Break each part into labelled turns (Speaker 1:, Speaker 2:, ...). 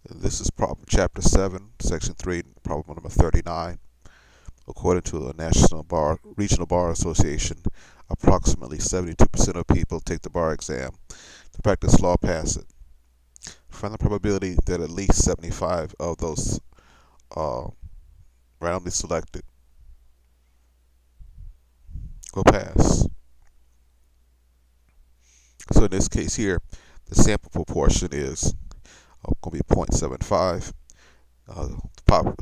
Speaker 1: This is problem chapter 7, section 3, problem number 39. According to the Regional Bar Association, approximately 72% of people take the bar exam to practice law pass it. Find the probability that at least 75 of those randomly selected will pass. So in this case here, the sample proportion is going to be 0.75. Pop,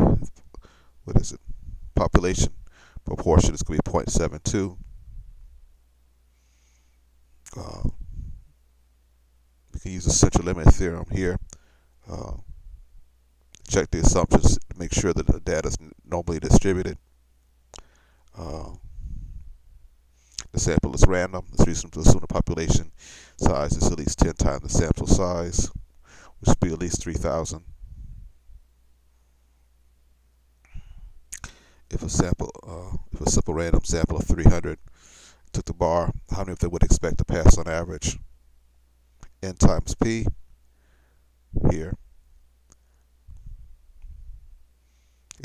Speaker 1: what is it? Population proportion is going to be 0.72. We can use the central limit theorem here. Uh, Check the assumptions to make sure that the data is normally distributed. Uh, the sample is random. It's reasonable to assume the population size is at least 10 times the sample size, which would be at least 3,000. If a simple random sample of 300 took the bar, how many of them would expect to pass on average? N times P here.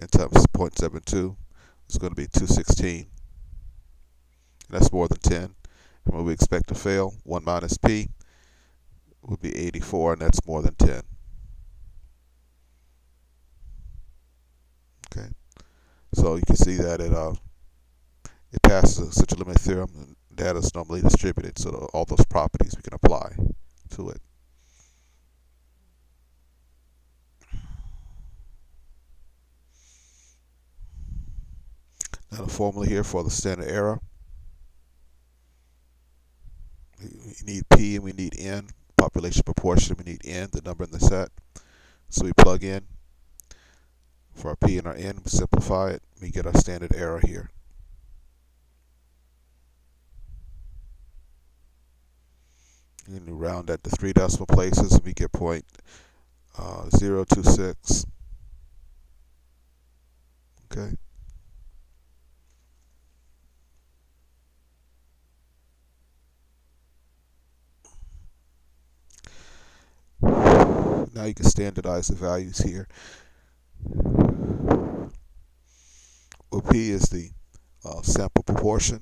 Speaker 1: N times 0.72 is going to be 216. And that's more than 10. And what we expect to fail, 1 minus P, would be 84, and that's more than 10. Okay, so you can see that it passes such a limit theorem, and data is normally distributed, so all those properties we can apply to it. Now the formula here for the standard error, we need P and we need N. Population proportion, we need N, the number in the set. So we plug in for our P and our N, we simplify it, we get our standard error here. And we round at the 3 decimal places, and we get 0.026. Okay. Now you can standardize the values here. Well, P is the sample proportion.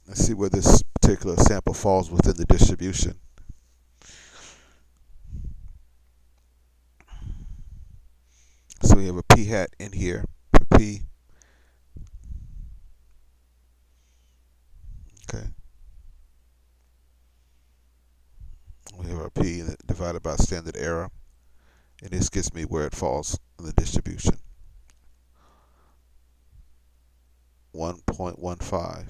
Speaker 1: Let's see where this particular sample falls within the distribution. So we have a P hat in here for P. Okay. We have our P divided by standard error. And this gives me where it falls in the distribution. 1.15.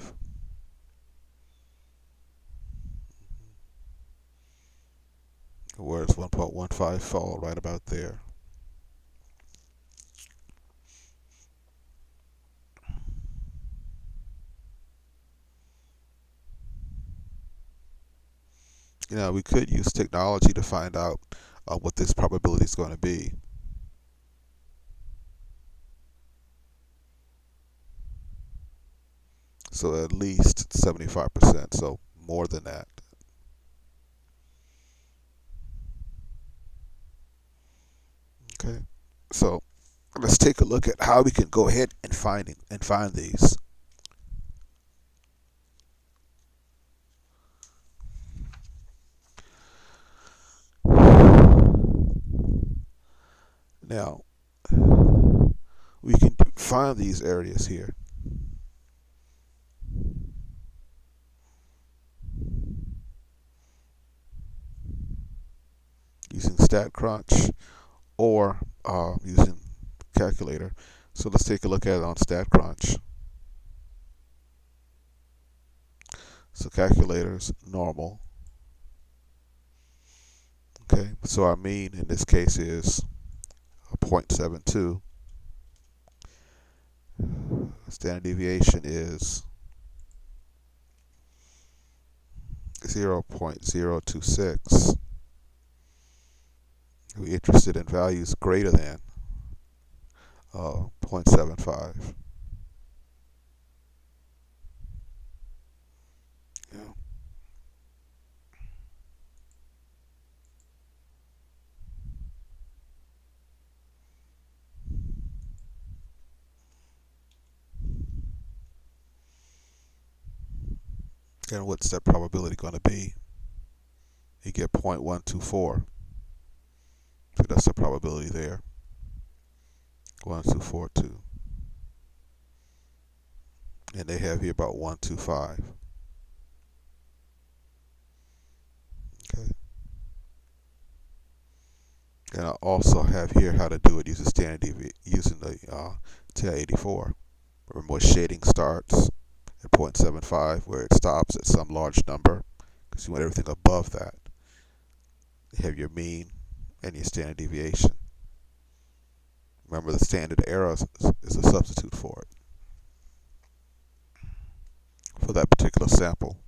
Speaker 1: Where does 1.15 fall? Right about there. You know, we could use technology to find out what this probability is going to be. So at least 75%, so more than that. Okay, so let's take a look at how we can go ahead and find these. Now, we can find these areas here. Using StatCrunch or using calculator. So let's take a look at it on StatCrunch. So calculators, normal. Okay, so our mean in this case is 0.72. Standard deviation is 0.026. We're interested in values greater than 0.75. Yeah. And what's that probability going to be? You get 0.124. So that's the probability there. 1242. And they have here about 125. Okay. And I also have here how to do it using using the TI-84. Remember where shading starts at 0.75, where it stops at some large number, because you want everything above that. You have your mean and your standard deviation. Remember, the standard error is a substitute for it, for that particular sample.